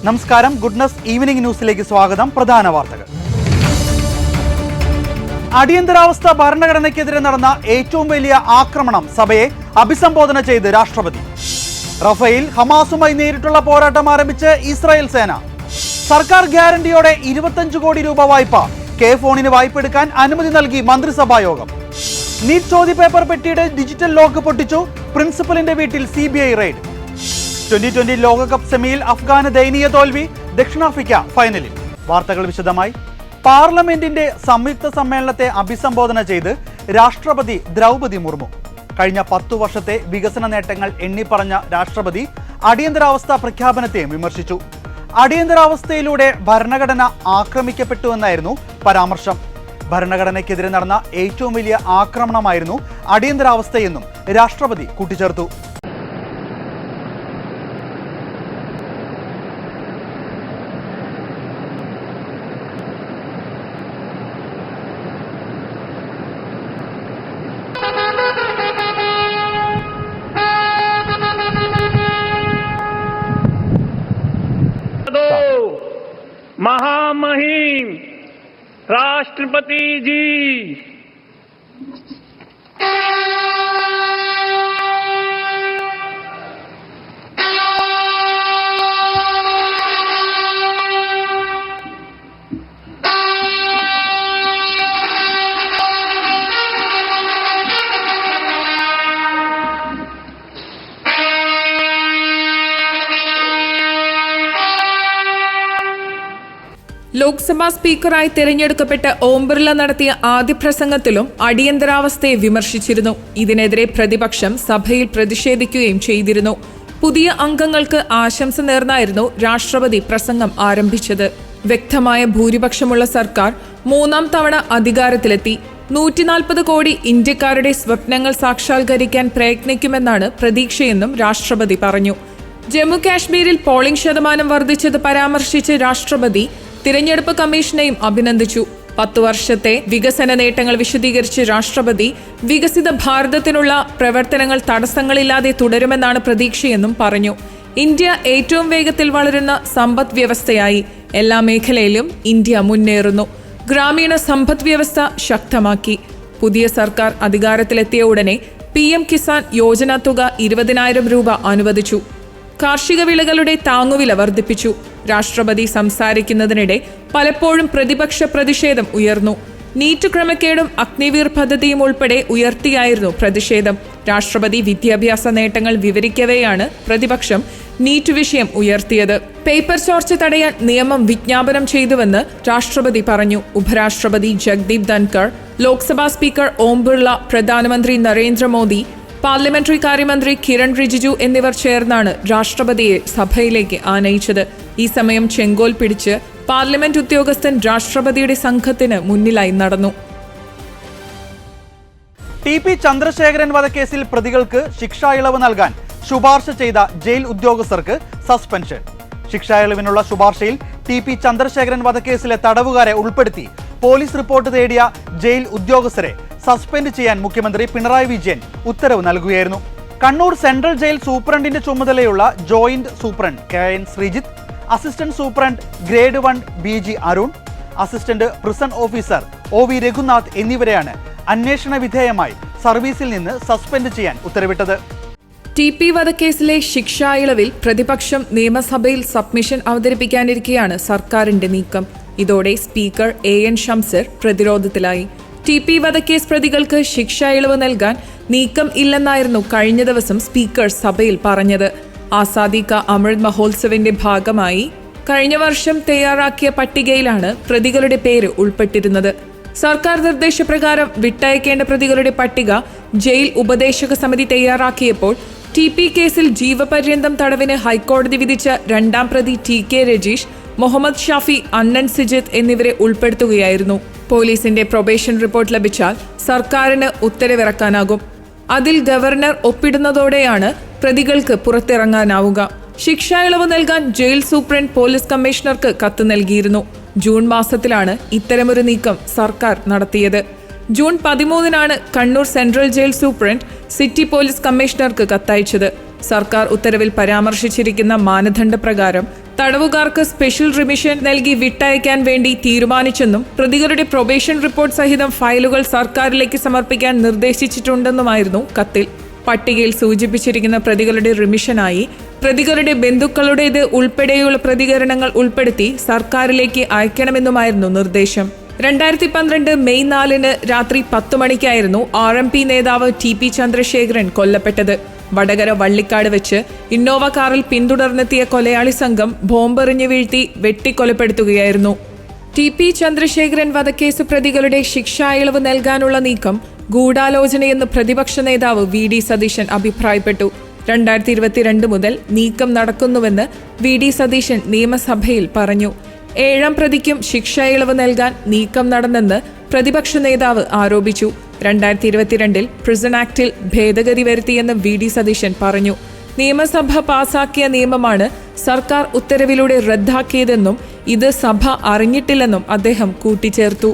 നമസ്കാരം, goodness evening ന്യൂസിലേക്ക് സ്വാഗതം. പ്രധാന വാർത്തകൾ. അടിയന്തരാവസ്ഥ ഭരണഘടനയ്ക്കെതിരെ നടന്ന ഏറ്റവും വലിയ ആക്രമണം സഭയെ അഭിസംബോധന ചെയ്ത് രാഷ്ട്രപതി. റഫേൽ, ഹമാസുമായി നേരിട്ടുള്ള പോരാട്ടം ആരംഭിച്ച് ഇസ്രായേൽ സേന. സർക്കാർ ഗ്യാരണ്ടിയോടെ 25 കോടി രൂപ വായ്പ. കെ ഫോണിന് വായ്പ എടുക്കാൻ അനുമതി നൽകി മന്ത്രിസഭാ യോഗം. നീറ്റ് ചോദ്യപേപ്പർ പെട്ടിയുടെ ഡിജിറ്റൽ ലോക്ക് പൊട്ടിച്ചു. പ്രിൻസിപ്പലിന്റെ വീട്ടിൽ CBI റെയ്ഡ്. 2020 ലോകകപ്പ് സെമിയിൽ അഫ്ഗാന് ദയനീയ തോൽവി. ദക്ഷിണാഫ്രിക്ക ഫൈനലിൽ. വാർത്തകൾ വിശദമായി. പാർലമെന്റിന്റെ സംയുക്ത സമ്മേളനത്തെ അഭിസംബോധന ചെയ്ത് രാഷ്ട്രപതി ദ്രൗപദി മുർമു. കഴിഞ്ഞ 10 വർഷത്തെ വികസന നേട്ടങ്ങൾ എണ്ണിപ്പറഞ്ഞ രാഷ്ട്രപതി അടിയന്തരാവസ്ഥ പ്രഖ്യാപനത്തെയും വിമർശിച്ചു. അടിയന്തരാവസ്ഥയിലൂടെ ഭരണഘടന ആക്രമിക്കപ്പെട്ടുവെന്നായിരുന്നു പരാമർശം. ഭരണഘടനയ്ക്കെതിരെ നടന്ന ഏറ്റവും വലിയ ആക്രമണമായിരുന്നു അടിയന്തരാവസ്ഥയെന്നും രാഷ്ട്രപതി കൂട്ടിച്ചേർത്തു. महामहिम राष्ट्रपति जी, ലോക്സഭാ സ്പീക്കറായി തിരഞ്ഞെടുക്കപ്പെട്ട ഓം ബിർള നടത്തിയ ആദ്യ പ്രസംഗത്തിലും അടിയന്തരാവസ്ഥയെ വിമർശിച്ചിരുന്നു. ഇതിനെതിരെ പ്രതിപക്ഷം സഭയിൽ പ്രതിഷേധിക്കുകയും ചെയ്തിരുന്നു. പുതിയ അംഗങ്ങൾക്ക് ആശംസ നേർന്നായിരുന്നു രാഷ്ട്രപതി പ്രസംഗം ആരംഭിച്ചത്. വ്യക്തമായ ഭൂരിപക്ഷമുള്ള സർക്കാർ 3ാം തവണ അധികാരത്തിലെത്തി. 140 കോടി ഇന്ത്യക്കാരുടെ സ്വപ്നങ്ങൾ സാക്ഷാത്കരിക്കാൻ പ്രയത്നിക്കുമെന്നാണ് പ്രതീക്ഷയെന്നും രാഷ്ട്രപതി പറഞ്ഞു. ജമ്മു കാശ്മീരിൽ പോളിംഗ് ശതമാനം വർദ്ധിച്ചത് പരാമർശിച്ച് രാഷ്ട്രപതി തിരഞ്ഞെടുപ്പ് കമ്മീഷനെയും അഭിനന്ദിച്ചു. 10 വർഷത്തെ വികസന നേട്ടങ്ങൾ വിശദീകരിച്ച് രാഷ്ട്രപതി വികസിത ഭാരതത്തിനുള്ള പ്രവർത്തനങ്ങൾ തടസ്സങ്ങളില്ലാതെ തുടരുമെന്നാണ് പ്രതീക്ഷയെന്നും പറഞ്ഞു. ഇന്ത്യ ഏറ്റവും വേഗത്തിൽ വളരുന്ന സമ്പദ് വ്യവസ്ഥയായി. എല്ലാ മേഖലയിലും ഇന്ത്യ മുന്നേറുന്നു. ഗ്രാമീണ സമ്പദ് വ്യവസ്ഥ ശക്തമാക്കി. പുതിയ സർക്കാർ അധികാരത്തിലെത്തിയ ഉടനെ PM കിസാൻ യോജന തുക 20,000 രൂപ അനുവദിച്ചു. കാർഷിക വിളകളുടെ താങ്ങുവില വർദ്ധിപ്പിച്ചു. രാഷ്ട്രപതി സംസാരിക്കുന്നതിനിടെ പലപ്പോഴും പ്രതിപക്ഷ പ്രതിഷേധം ഉയർന്നു. നീറ്റ് ക്രമക്കേടും അഗ്നിവീർ പദ്ധതിയും ഉൾപ്പെടെ ഉയർത്തിയായിരുന്നു പ്രതിഷേധം. രാഷ്ട്രപതി വിദ്യാഭ്യാസ നേട്ടങ്ങൾ വിവരിക്കവെയാണ് പ്രതിപക്ഷം നീറ്റ് വിഷയം ഉയർത്തിയത്. പേപ്പർ ചോർച്ച തടയാൻ നിയമം വിജ്ഞാപനം ചെയ്തുവെന്ന് രാഷ്ട്രപതി പറഞ്ഞു. ഉപരാഷ്ട്രപതി ജഗ്ദീപ് ധൻകർ, ലോക്സഭാ സ്പീക്കർ ഓം ബിർള, പ്രധാനമന്ത്രി നരേന്ദ്രമോദി, പാർലമെന്ററി കാര്യമന്ത്രി കിരൺ റിജിജു എന്നിവർ ചേർന്നാണ് രാഷ്ട്രപതിയെ സഭയിലേക്ക് ആനയിച്ചത്. ഈ സമയം ചെങ്കോൽ പിടിച്ച് പാർലമെന്റ് ഉദ്യോഗസ്ഥൻ രാഷ്ട്രപതിയുടെ സംഘത്തിന് മുന്നിലായി നടന്നു. TP ചന്ദ്രശേഖരൻ വധക്കേസിൽ പ്രതികൾക്ക് ശിക്ഷാ ഇളവ് നൽകാൻ ശുപാർശ ചെയ്ത ജയിൽ ഉദ്യോഗസ്ഥർക്ക് സസ്പെൻഷൻ. ശിക്ഷാ ഇളവിനുള്ള ശുപാർശയിൽ TP ചന്ദ്രശേഖരൻ വധക്കേസിലെ തടവുകാരെ ഉൾപ്പെടുത്തി പോലീസ് റിപ്പോർട്ട് തേടിയ ജയിൽ ഉദ്യോഗസ്ഥരെ സസ്പെൻഡ് ചെയ്യാൻ മുഖ്യമന്ത്രി പിണറായി വിജയൻ ഉത്തരവ് നൽകുകയായിരുന്നു. കണ്ണൂർ സെൻട്രൽ ജയിൽ സൂപ്രണ്ടിന്റെ ചുമതലയുള്ള joint superintendent KN Sreejith, assistant superintendent grade 1 BG Arun, assistant prison officer OV Raghunath എന്നിവരെയാണ് അന്വേഷണ വിധേയമായി സർവീസിൽ നിന്ന് സസ്പെൻഡ് ചെയ്യാൻ ഉത്തരവിട്ടത്. TP വധക്കേസിലെ ശിക്ഷാ ഇളവിൽ പ്രതിപക്ഷം നിയമസഭയിൽ സബ്മിഷൻ അവതരിപ്പിക്കാനിരിക്കെയാണ് സർക്കാരിന്റെ നീക്കം. ഇതോടെ സ്പീക്കർ AN ഷംസീർ പ്രതിരോധത്തിലായി. TP വധക്കേസ് പ്രതികൾക്ക് ശിക്ഷാ ഇളവ് നൽകാൻ നീക്കം ഇല്ലെന്നായിരുന്നു കഴിഞ്ഞ ദിവസം സ്പീക്കർ സഭയിൽ പറഞ്ഞത്. ആസാദി കാ അമൃത് മഹോത്സവിന്റെ ഭാഗമായി കഴിഞ്ഞ വർഷം തയ്യാറാക്കിയ പട്ടികയിലാണ് പ്രതികളുടെ പേര് ഉൾപ്പെട്ടിരുന്നത്. സർക്കാർ നിർദ്ദേശപ്രകാരം വിട്ടയക്കേണ്ട പ്രതികളുടെ പട്ടിക ജയിൽ ഉപദേശക സമിതി തയ്യാറാക്കിയപ്പോൾ TP കേസിൽ ജീവപര്യന്തം തടവിന് ഹൈക്കോടതി വിധിച്ച 2ാം പ്രതി TK രജീഷ്, മുഹമ്മദ് ഷാഫി, അണ്ണൻ സിജിത്ത് എന്നിവരെ ഉൾപ്പെടുത്തുകയായിരുന്നു. പോലീസിന്റെ പ്രൊബേഷൻ റിപ്പോർട്ട് ലഭിച്ചാൽ സർക്കാരിന് ഉത്തരവിറക്കാനാകും. അതിൽ ഗവർണർ ഒപ്പിടുന്നതോടെയാണ് പ്രതികൾക്ക് പുറത്തിറങ്ങാനാവുക. ശിക്ഷാ ഇളവ് നൽകാൻ ജയിൽ സൂപ്രണ്ട് പോലീസ് കമ്മീഷണർക്ക് കത്ത് നൽകിയിരുന്നു. ജൂൺ മാസത്തിലാണ് ഇത്തരമൊരു നീക്കം സർക്കാർ നടത്തിയത്. ജൂൺ 13-നാണ് Kannur central jail superintendent city police കമ്മീഷണർക്ക് കത്തയച്ചത്. സർക്കാർ ഉത്തരവിൽ പരാമർശിച്ചിരിക്കുന്ന മാനദണ്ഡപ്രകാരം തടവുകാർക്ക് സ്പെഷ്യൽ റിമിഷൻ നൽകി വിട്ടയക്കാൻ വേണ്ടി തീരുമാനിച്ചെന്നും പ്രതികളുടെ പ്രൊബേഷൻ റിപ്പോർട്ട് സഹിതം ഫയലുകൾ സർക്കാരിലേക്ക് സമർപ്പിക്കാൻ നിർദ്ദേശിച്ചിട്ടുണ്ടെന്നുമായിരുന്നു കത്തിൽ. പട്ടികയിൽ സൂചിപ്പിച്ചിരിക്കുന്ന പ്രതികളുടെ റിമിഷനായി പ്രതികളുടെ ബന്ധുക്കളുടേത് ഉൾപ്പെടെയുള്ള പ്രതികരണങ്ങൾ ഉൾപ്പെടുത്തി സർക്കാരിലേക്ക് അയക്കണമെന്നുമായിരുന്നു നിർദ്ദേശം. 2012 മെയ് 4 രാത്രി 10 മണിക്കായിരുന്നു RMP നേതാവ് TP ചന്ദ്രശേഖരൻ കൊല്ലപ്പെട്ടത്. വടകര വള്ളിക്കാട് വെച്ച് ഇന്നോവ കാറിൽ പിന്തുടർന്നെത്തിയ കൊലയാളി സംഘം ബോംബെറിഞ്ഞു വീഴ്ത്തി വെട്ടിക്കൊലപ്പെടുത്തുകയായിരുന്നു. TP ചന്ദ്രശേഖരൻ വധക്കേസ് പ്രതികളുടെ ശിക്ഷാ ഇളവ് നൽകാനുള്ള നീക്കം ഗൂഢാലോചനയെന്ന് പ്രതിപക്ഷ നേതാവ് VD സതീശൻ അഭിപ്രായപ്പെട്ടു. 2022 മുതൽ നീക്കം നടക്കുന്നുവെന്ന് VD സതീശൻ നിയമസഭയിൽ പറഞ്ഞു. 7ാം പ്രതിക്കും ശിക്ഷാ ഇളവ് നൽകാൻ നീക്കം നടന്നെന്ന് പ്രതിപക്ഷ നേതാവ് ആരോപിച്ചു. 2022 പ്രിസൺ ആക്ടിൽ ഭേദഗതി വരുത്തിയെന്ന് VD സതീശൻ പറഞ്ഞു. നിയമസഭ പാസാക്കിയ നിയമമാണ് സർക്കാർ ഉത്തരവിലൂടെ റദ്ദാക്കിയതെന്നും ഇത് സഭ അറിഞ്ഞിട്ടില്ലെന്നും അദ്ദേഹം കൂട്ടിച്ചേർത്തു.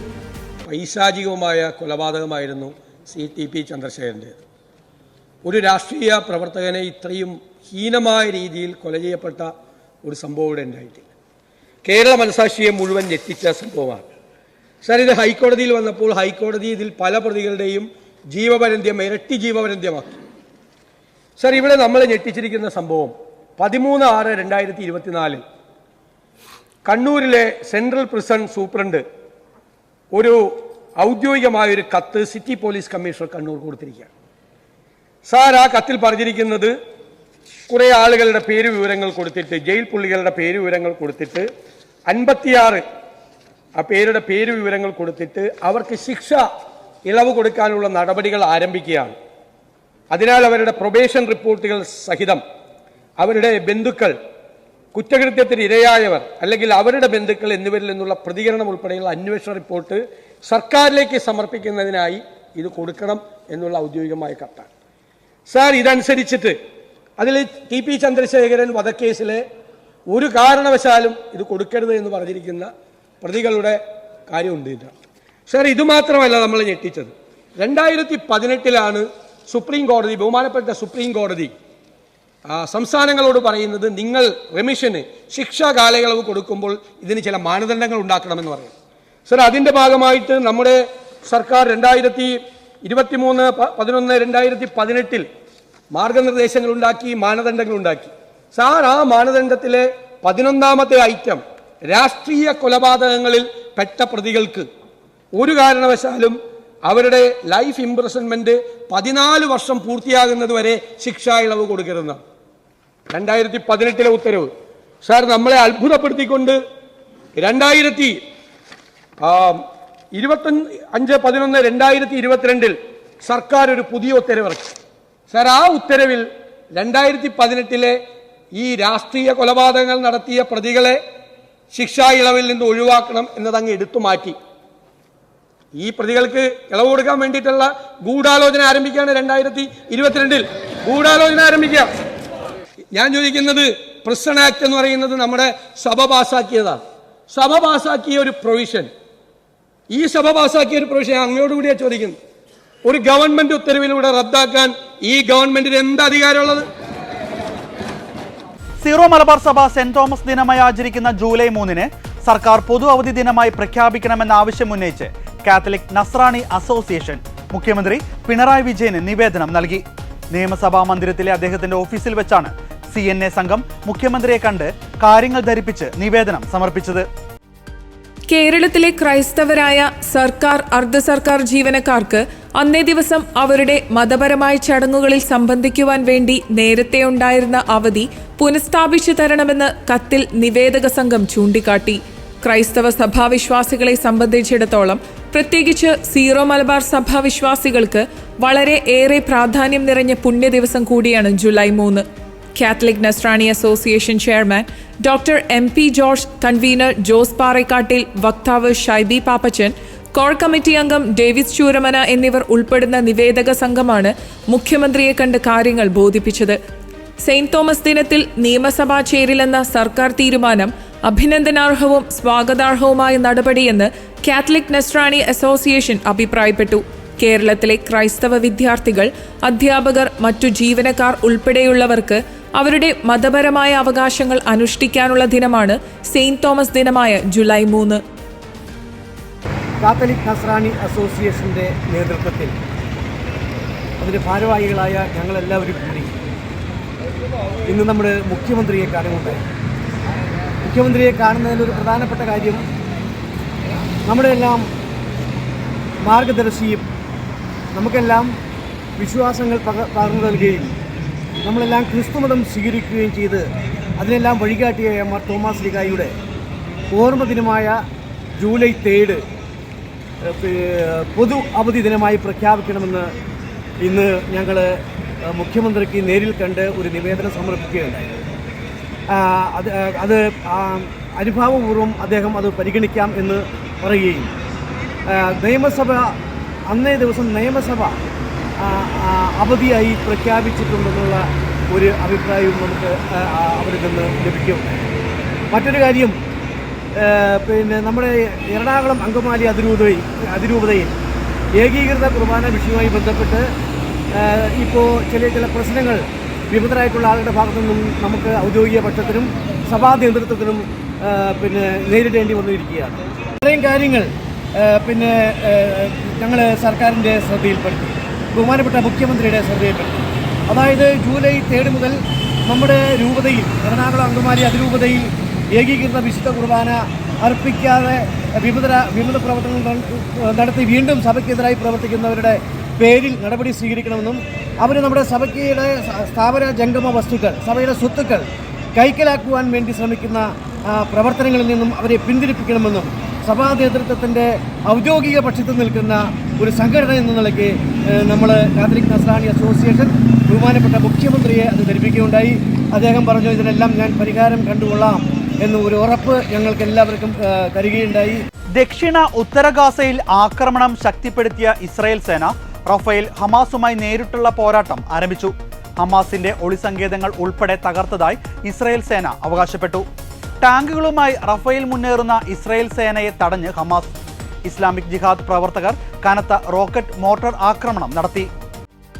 പൈശാചികവുമായ കൊലപാതകമായിരുന്നു TP ചന്ദ്രശേഖരൻ്റേത്. ഒരു രാഷ്ട്രീയ പ്രവർത്തകനെ ഇത്രയും ഹീനമായ രീതിയിൽ കൊല ചെയ്യപ്പെട്ട ഒരു സംഭവം ഇവിടെ ഉണ്ടായിട്ടില്ല. കേരള മനസാക്ഷിയെ മുഴുവൻ ഞെട്ടിച്ച സംഭവമാണ്. സാർ, ഇത് ഹൈക്കോടതിയിൽ വന്നപ്പോൾ ഹൈക്കോടതി ഇതിൽ പല പ്രതികളുടെയും ജീവപര്യന്തം ഇരട്ടി ജീവപര്യന്തമാക്കി. സാർ, ഇവിടെ നമ്മൾ ഞെട്ടിച്ചിരിക്കുന്ന സംഭവം 13/6/2024 കണ്ണൂരിലെ സെൻട്രൽ പ്രിസൺ സൂപ്രണ്ട് ഒരു ഔദ്യോഗികമായൊരു കത്ത് സിറ്റി പോലീസ് കമ്മീഷണർ കണ്ണൂർ കൊടുത്തിരിക്കുകയാണ്. സാർ, ആ കത്തിൽ പറഞ്ഞിരിക്കുന്നത് കുറേ ആളുകളുടെ പേര് വിവരങ്ങൾ കൊടുത്തിട്ട്, ജയിൽ പുള്ളികളുടെ പേര് വിവരങ്ങൾ കൊടുത്തിട്ട് 56 ആ പേരുടെ പേര് വിവരങ്ങൾ കൊടുത്തിട്ട് അവർക്ക് ശിക്ഷ ഇളവ് കൊടുക്കാനുള്ള നടപടികൾ ആരംഭിക്കുകയാണ്. അതിനാൽ അവരുടെ പ്രൊബേഷൻ റിപ്പോർട്ടുകൾ സഹിതം അവരുടെ ബന്ധുക്കൾ, കുറ്റകൃത്യത്തിന് ഇരയായവർ അല്ലെങ്കിൽ അവരുടെ ബന്ധുക്കൾ എന്നിവരിൽ നിന്നുള്ള പ്രതികരണം ഉൾപ്പെടെയുള്ള അന്വേഷണ റിപ്പോർട്ട് സർക്കാരിലേക്ക് സമർപ്പിക്കുന്നതിനായി ഇത് കൊടുക്കണം എന്നുള്ള ഔദ്യോഗികമായ കത്താണ്. സാർ, ഇതനുസരിച്ചിട്ട് അതിൽ TP ചന്ദ്രശേഖരൻ വധക്കേസിലെ ഒരു കാരണവശാലും ഇത് കൊടുക്കരുത് എന്ന് പറഞ്ഞിരിക്കുന്ന പ്രതികളുടെ കാര്യമുണ്ട്. സാർ, ഇതുമാത്രമല്ല നമ്മൾ ഞെട്ടിച്ചത്. 2018 സുപ്രീം കോടതി, ബഹുമാനപ്പെട്ട സുപ്രീം കോടതി സംസ്ഥാനങ്ങളോട് പറയുന്നത് നിങ്ങൾ റെമിഷന് ശിക്ഷാ കാലയളവ് കൊടുക്കുമ്പോൾ ഇതിന് ചില മാനദണ്ഡങ്ങൾ ഉണ്ടാക്കണമെന്ന് പറയും. സാർ, അതിൻ്റെ ഭാഗമായിട്ട് നമ്മുടെ സർക്കാർ 2023/11/2018 മാർഗനിർദ്ദേശങ്ങൾ ഉണ്ടാക്കി, മാനദണ്ഡങ്ങൾ ഉണ്ടാക്കി. സാർ, ആ മാനദണ്ഡത്തിലെ 11ാമത്തെ ഐറ്റം രാഷ്ട്രീയ കൊലപാതകങ്ങളിൽ പെട്ട പ്രതികൾക്ക് ഒരു കാരണവശാലും അവരുടെ ലൈഫ് ഇംപ്രിസൺമെന്റ് 14 വർഷം പൂർത്തിയാകുന്നത് വരെ ശിക്ഷാ ഇളവ് കൊടുക്കരുതെന്നാണ് 2018 ഉത്തരവ്. സാർ, നമ്മളെ അത്ഭുതപ്പെടുത്തിക്കൊണ്ട് 25/11/2022 സർക്കാർ ഒരു പുതിയ ഉത്തരവിറക്കി. സാർ, ആ ഉത്തരവിൽ 2018 ഈ രാഷ്ട്രീയ കൊലപാതകങ്ങൾ നടത്തിയ പ്രതികളെ ശിക്ഷാ ഇളവിൽ നിന്ന് ഒഴിവാക്കണം എന്നതങ്ങ് എടുത്തു മാറ്റി. ഈ പ്രതികൾക്ക് ഇളവ് കൊടുക്കാൻ വേണ്ടിയിട്ടുള്ള ഗൂഢാലോചന ആരംഭിക്കുകയാണ് 2022 ഗൂഢാലോചന ആരംഭിക്കുക. ഞാൻ ചോദിക്കുന്നത്, പ്രിസൺ ആക്ട് എന്ന് പറയുന്നത് നമ്മുടെ സഭ പാസാക്കിയതാണ്. സഭ പാസാക്കിയ ഒരു പ്രൊവിഷൻ, ഈ സഭ പാസാക്കിയ ഒരു പ്രൊവിഷൻ അങ്ങോട്ടുകൂടിയാണ് ചോദിക്കുന്നത്. ഒരു ഗവൺമെന്റ് ഉത്തരവിലൂടെ റദ്ദാക്കാൻ ഈ ഗവൺമെന്റിന് എന്ത് അധികാരമുള്ളത്? സീറോ മലബാർ സഭ സെന്റ് തോമസ് ദിനമായി ആചരിക്കുന്ന ജൂലൈ 3 സർക്കാർ പൊതു അവധി ദിനമായി പ്രഖ്യാപിക്കണമെന്ന ആവശ്യം ഉന്നയിച്ച് കാത്തലിക് നസ്രാണി അസോസിയേഷൻ മുഖ്യമന്ത്രി പിണറായി വിജയന് നിവേദനം നൽകി. നിയമസഭാ മന്ദിരത്തിലെ അദ്ദേഹത്തിന്റെ ഓഫീസിൽ വെച്ചാണ് CNA സംഘം മുഖ്യമന്ത്രിയെ കണ്ട് കാര്യങ്ങൾ ധരിപ്പിച്ച് നിവേദനം സമർപ്പിച്ചത്. കേരളത്തിലെ ക്രൈസ്തവരായ സർക്കാർ, അർദ്ധ സർക്കാർ ജീവനക്കാർക്ക് അന്നേ ദിവസം അവരുടെ മതപരമായ ചടങ്ങുകളിൽ സംബന്ധിക്കുവാൻ വേണ്ടി നേരത്തെ ഉണ്ടായിരുന്ന അവധി പുനഃസ്ഥാപിച്ചു തരണമെന്ന് കത്തിൽ നിവേദക സംഘം ചൂണ്ടിക്കാട്ടി. ക്രൈസ്തവ സഭാവിശ്വാസികളെ സംബന്ധിച്ചിടത്തോളം, പ്രത്യേകിച്ച് സീറോ മലബാർ സഭാവിശ്വാസികൾക്ക് വളരെ ഏറെ പ്രാധാന്യം നിറഞ്ഞ പുണ്യദിവസം കൂടിയാണ് July 3. Catholic Nasrani association chairman doctor MP George, convener Jose Parekattil, വക്താവ് ഷൈബി പാപ്പച്ചൻ, കോർ കമ്മിറ്റി അംഗം ഡേവിസ് ചൂരമന എന്നിവർ ഉൾപ്പെടുന്ന നിവേദക സംഘമാണ് മുഖ്യമന്ത്രിയെ കണ്ട് കാര്യങ്ങൾ ബോധിപ്പിച്ചത്. സെയിന്റ് തോമസ് ദിനത്തിൽ നിയമസഭ ചേരില്ലെന്ന സർക്കാർ തീരുമാനം അഭിനന്ദനാർഹവും സ്വാഗതാർഹവുമായ നടപടിയെന്ന് കാത്തലിക് നസ്രാണി അസോസിയേഷൻ അഭിപ്രായപ്പെട്ടു. കേരളത്തിലെ ക്രൈസ്തവ വിദ്യാർത്ഥികൾ, അധ്യാപകർ, മറ്റു ജീവനക്കാർ ഉൾപ്പെടെയുള്ളവർക്ക് അവരുടെ മതപരമായ അവകാശങ്ങൾ അനുഷ്ഠിക്കാനുള്ള ദിനമാണ് സെയിന്റ് തോമസ് ദിനമായ ജൂലൈ 3. കാത്തലിക് നസ്രാണി അസോസിയേഷൻ്റെ നേതൃത്വത്തിൽ അതിൻ്റെ ഭാരവാഹികളായ ഞങ്ങളെല്ലാവരും കൂടി ഇന്ന് നമ്മുടെ മുഖ്യമന്ത്രിയെ കാണുകയുണ്ടായി. മുഖ്യമന്ത്രിയെ കാണുന്നതിലൊരു പ്രധാനപ്പെട്ട കാര്യം നമ്മുടെ എല്ലാം മാർഗദർശിയും നമുക്കെല്ലാം വിശ്വാസങ്ങൾ പകർന്നു നൽകുകയും നമ്മളെല്ലാം ക്രിസ്തുമതം സ്വീകരിക്കുകയും ചെയ്ത് അതിനെല്ലാം വഴികാട്ടിയായ മാർ തോമസ് ലീഗായുടെ ഓർമ്മ ദിനമായ ജൂലൈ 3 പൊതു അവധി ദിനമായി പ്രഖ്യാപിക്കണമെന്ന് ഇന്ന് ഞങ്ങൾ മുഖ്യമന്ത്രിക്ക് നേരിൽ കണ്ട് ഒരു നിവേദനം സമർപ്പിക്കുകയുണ്ടായി. അത് അനുഭാവപൂർവ്വം അദ്ദേഹം അത് പരിഗണിക്കാം എന്ന് പറയുകയും നിയമസഭ അന്നേ ദിവസം നിയമസഭ അവധിയായി പ്രഖ്യാപിച്ചിട്ടുണ്ടെന്നുള്ള ഒരു അഭിപ്രായവും നമുക്ക് അവിടെ നിന്ന് ലഭിക്കുകയുണ്ടായി. മറ്റൊരു കാര്യം, നമ്മുടെ എറണാകുളം അങ്കമാലി അതിരൂപതയിൽ ഏകീകൃത കുർബാന വിഷയവുമായി ബന്ധപ്പെട്ട് ഇപ്പോൾ ചില പ്രശ്നങ്ങൾ വിമതരായിട്ടുള്ള ആളുടെ ഭാഗത്തു നിന്നും നമുക്ക് ഔദ്യോഗിക പക്ഷത്തിനും സഭാ നേതൃത്വത്തിനും നേരിടേണ്ടി വന്നിരിക്കുകയാണ്. ഇത്രയും കാര്യങ്ങൾ ഞങ്ങൾ സർക്കാരിൻ്റെ ശ്രദ്ധയിൽപ്പെടുത്തി, ബഹുമാനപ്പെട്ട മുഖ്യമന്ത്രിയുടെ ശ്രദ്ധയിൽപ്പെടുത്തി. അതായത് ജൂലൈ 3 മുതൽ നമ്മുടെ രൂപതയിൽ, എറണാകുളം അങ്കമാലി അതിരൂപതയിൽ ഏകീകൃത വിശുദ്ധ കുർബാന അർപ്പിക്കാതെ വിമത പ്രവർത്തനങ്ങൾ നടത്തി വീണ്ടും സഭയ്ക്കെതിരായി പ്രവർത്തിക്കുന്നവരുടെ പേരിൽ നടപടി സ്വീകരിക്കണമെന്നും അവർ നമ്മുടെ സഭയ്ക്കയുടെ സ്ഥാപന ജംഗമ വസ്തുക്കൾ, സഭയുടെ സ്വത്തുക്കൾ കൈക്കലാക്കുവാൻ വേണ്ടി ശ്രമിക്കുന്ന പ്രവർത്തനങ്ങളിൽ നിന്നും അവരെ പിന്തിരിപ്പിക്കണമെന്നും സഭാ നേതൃത്വത്തിൻ്റെ ഔദ്യോഗിക പക്ഷത്ത് നിൽക്കുന്ന ഒരു സംഘടന എന്ന നിലയ്ക്ക് നമ്മൾ കാത്തലിക് നസ്രാണി അസോസിയേഷൻ ബഹുമാനപ്പെട്ട മുഖ്യമന്ത്രിയെ അത് ധരിപ്പിക്കുകയുണ്ടായി. അദ്ദേഹം പറഞ്ഞു, ഇതിനെല്ലാം ഞാൻ പരിഹാരം കണ്ടുകൊള്ളാം എന്ന് ഒരു ഉറപ്പ് ഞങ്ങൾക്ക് എല്ലാവർക്കും തരികയുണ്ടായി. ദക്ഷിണ ഉത്തര ഗാസയിൽ ആക്രമണം ശക്തിപ്പെടുത്തിയ ഇസ്രായേൽ സേന റഫേൽ ഹമാസുമായി നേരിട്ടുള്ള പോരാട്ടം ആരംഭിച്ചു. ഹമാസിന്റെ ഒളിസങ്കേതങ്ങൾ ഉൾപ്പെടെ തകർത്തതായി ഇസ്രായേൽ സേന അവകാശപ്പെട്ടു. ടാങ്കുകളുമായി റഫേൽ മുന്നേറുന്ന ഇസ്രായേൽ സേനയെ തടഞ്ഞ് ഹമാസ്. ഇസ്ലാമിക് ജിഹാദ് പ്രവർത്തകർ കനത്ത റോക്കറ്റ് മോട്ടോർ ആക്രമണം നടത്തി.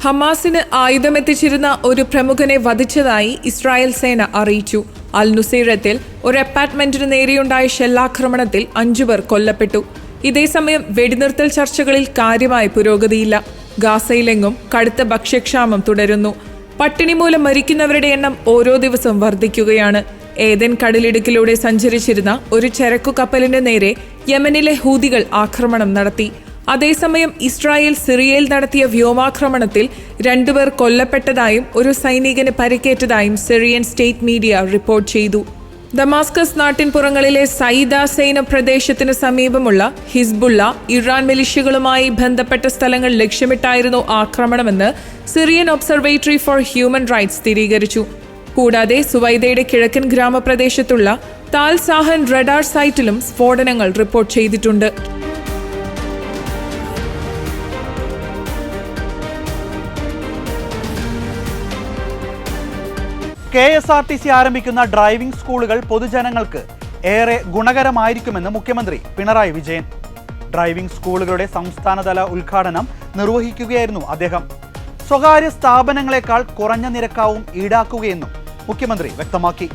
ഹമാസിന് ആയുധമെത്തിച്ചിരുന്ന ഒരു പ്രമുഖനെ വധിച്ചതായി ഇസ്രായേൽ സേന അറിയിച്ചു. അൽ നുസൈറത്തിൽ ഒരു അപ്പാർട്ട്മെന്റിന് നേരെയുണ്ടായ ഷെല്ലാക്രമണത്തിൽ 5 പേർ കൊല്ലപ്പെട്ടു. ഇതേസമയം വെടിനിർത്തൽ ചർച്ചകളിൽ കാര്യമായ പുരോഗതിയില്ല. ഗാസയിലെങ്ങും കടുത്ത ഭക്ഷ്യക്ഷാമം തുടരുന്നു. പട്ടിണി മൂലം മരിക്കുന്നവരുടെ എണ്ണം ഓരോ ദിവസവും വർദ്ധിക്കുകയാണ്. ഏദൻ കടലിടുക്കിലൂടെ സഞ്ചരിച്ചിരുന്ന ഒരു ചരക്കു കപ്പലിന് നേരെ യമനിലെ ഹൂതികൾ ആക്രമണം നടത്തി. അതേസമയം ഇസ്രായേൽ സിറിയയിൽ നടത്തിയ വ്യോമാക്രമണത്തിൽ 2 പേർ കൊല്ലപ്പെട്ടതായും ഒരു സൈനികന് പരിക്കേറ്റതായും സിറിയൻ സ്റ്റേറ്റ് മീഡിയ റിപ്പോർട്ട് ചെയ്തു. ദമാസ്കസ് നാട്ടിൻപുറങ്ങളിലെ സൈദ സൈന പ്രദേശത്തിന് സമീപമുള്ള ഹിസ്ബുള്ള, ഇറാൻ മിലിഷ്യകളുമായി ബന്ധപ്പെട്ട സ്ഥലങ്ങൾ ലക്ഷ്യമിട്ടായിരുന്നു ആക്രമണമെന്ന് Syrian observatory for human rights സ്ഥിരീകരിച്ചു. കൂടാതെ സുവൈദയുടെ കിഴക്കൻ ഗ്രാമപ്രദേശത്തുള്ള താൽ സാഹൻ റഡാർ സൈറ്റിലും സ്ഫോടനങ്ങൾ റിപ്പോർട്ട് ചെയ്തിട്ടുണ്ട്. KSRTC ആരംഭിക്കുന്ന ഡ്രൈവിംഗ് സ്കൂളുകൾ പൊതുജനങ്ങൾക്ക് ഏറെ ഗുണകരമായിരിക്കുമെന്ന് മുഖ്യമന്ത്രി പിണറായി വിജയൻ. ഡ്രൈവിംഗ് സ്കൂളുകളുടെ സംസ്ഥാനതല ഉദ്ഘാടനം നിർവഹിക്കുകയായിരുന്നു അദ്ദേഹം. സ്വകാര്യ സ്ഥാപനങ്ങളെക്കാൾ കുറഞ്ഞ നിരക്കാവും ഈടാക്കുകയെന്നും മുഖ്യമന്ത്രി വ്യക്തമാക്കി.